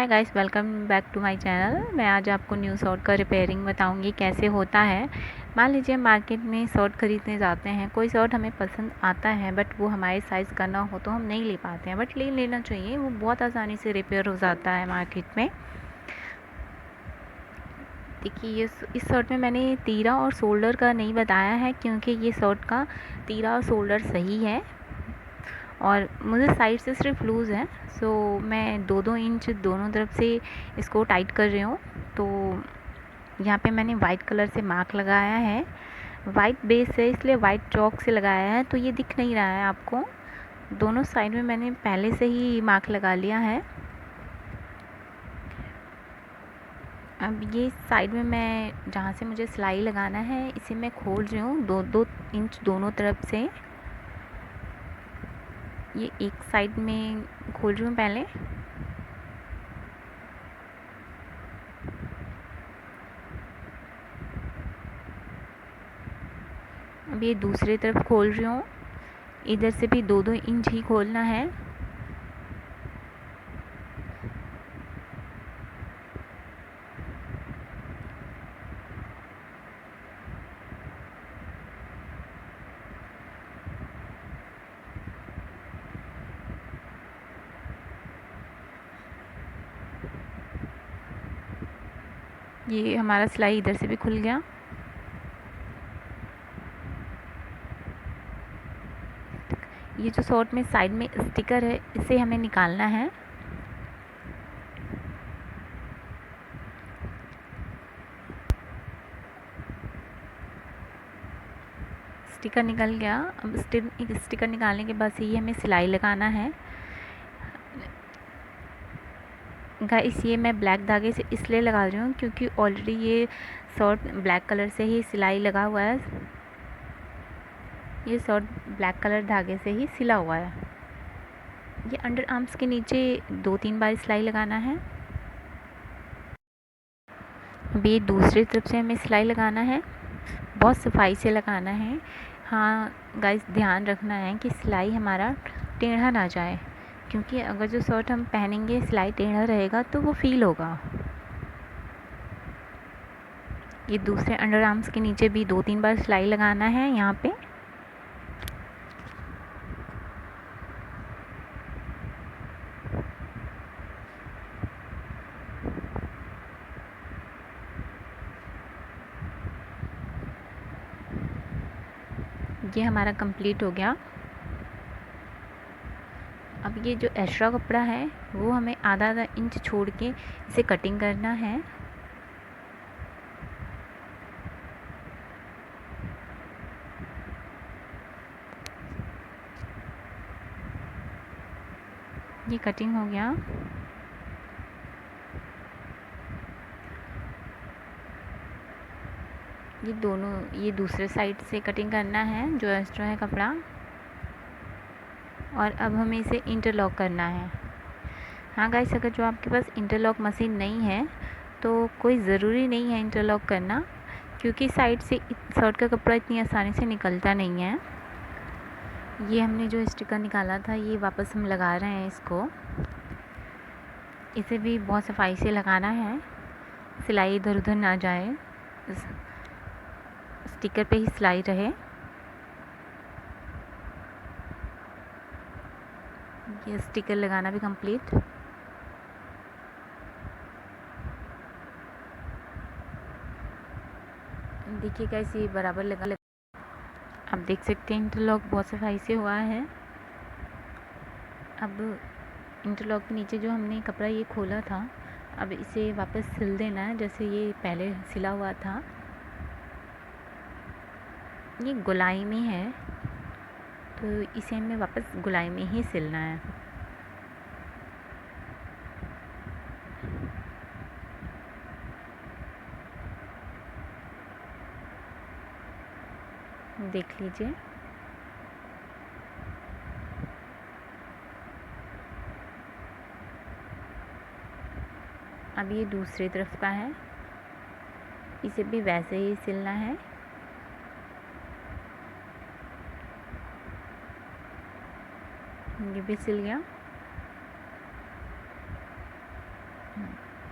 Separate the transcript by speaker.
Speaker 1: Hi guys, welcome back to my channel. मैं आज आपको न्यू शर्ट का रिपेयरिंग बताऊंगी कैसे होता है। मान लीजिए मार्केट में शर्ट ख़रीदने जाते हैं, कोई शर्ट हमें पसंद आता है बट वो हमारे साइज़ का ना हो तो हम नहीं ले पाते हैं, बट ले लेना चाहिए, वो बहुत आसानी से रिपेयर हो जाता है मार्केट में। देखिए ये इस शर्ट में मैंने तीरा और शोल्डर का नहीं बताया है क्योंकि ये शर्ट का तीरा और शोल्डर सही है और मुझे साइड से सिर्फ लूज़ है। सो मैं 2-2 इंच दोनों तरफ से इसको टाइट कर रही हूँ। तो यहाँ पे मैंने वाइट कलर से मार्क लगाया है, वाइट बेस है इसलिए वाइट चॉक से लगाया है, तो ये दिख नहीं रहा है आपको। दोनों साइड में मैंने पहले से ही मार्क लगा लिया है। अब ये साइड में मैं जहाँ से मुझे सिलाई लगाना है इसे मैं खोल रही हूँ 2-2 इंच दोनों तरफ से। ये एक साइड में खोल रही हूँ पहले, अब ये दूसरी तरफ खोल रही हूँ, इधर से भी 2-2 इंच ही खोलना है। ये हमारा सिलाई इधर से भी खुल गया। ये जो शर्ट में साइड में स्टिकर है इसे हमें निकालना है। स्टिकर निकल गया। अब स्टिकर निकालने के बाद ये हमें सिलाई लगाना है। गाइस ये मैं ब्लैक धागे से इसलिए लगा रही हूँ क्योंकि ऑलरेडी ये शर्ट ब्लैक कलर से ही सिलाई लगा हुआ है। ये शर्ट ब्लैक कलर धागे से ही सिला हुआ है। ये अंडर आर्म्स के नीचे 2-3 बार सिलाई लगाना है। अब ये दूसरी तरफ से हमें सिलाई लगाना है, बहुत सफाई से लगाना है। हाँ गाइस, ध्यान रखना है कि सिलाई हमारा टेढ़ा ना जाए, क्योंकि अगर जो शर्ट हम पहनेंगे सिलाई टेढ़ा रहेगा तो वो फील होगा। ये दूसरे अंडर आर्म्स के नीचे भी 2-3 बार सिलाई लगाना है यहाँ पे। ये हमारा कंप्लीट हो गया। अब ये जो एक्स्ट्रा कपड़ा है वो हमें आधा इंच छोड़ के इसे कटिंग करना है। ये कटिंग हो गया। ये दूसरे साइड से कटिंग करना है जो एक्स्ट्रा है कपड़ा, और अब हमें इसे इंटरलॉक करना है। हाँ गाइस, अगर जो आपके पास इंटरलॉक मशीन नहीं है तो कोई ज़रूरी नहीं है इंटरलॉक करना, क्योंकि साइड से शर्ट का कपड़ा इतनी आसानी से निकलता नहीं है। ये हमने जो स्टिकर निकाला था ये वापस हम लगा रहे हैं इसको। इसे भी बहुत सफाई से लगाना है, सिलाई इधर उधर ना जाए, स्टिकर पे ही सिलाई रहे। ये स्टिकर लगाना भी कंप्लीट। देखिए गाइस, ये बराबर लगा। आप देख सकते हैं इंटरलॉक बहुत सफाई से हुआ है। अब इंटरलॉक के नीचे जो हमने कपड़ा ये खोला था, अब इसे वापस सिल देना है जैसे ये पहले सिला हुआ था। ये गोलाई में है तो इसे हमें वापस गोलाई में ही सिलना है। देख लीजिए। अब ये दूसरी तरफ का है, इसे भी वैसे ही सिलना है। ये भी सिल गया।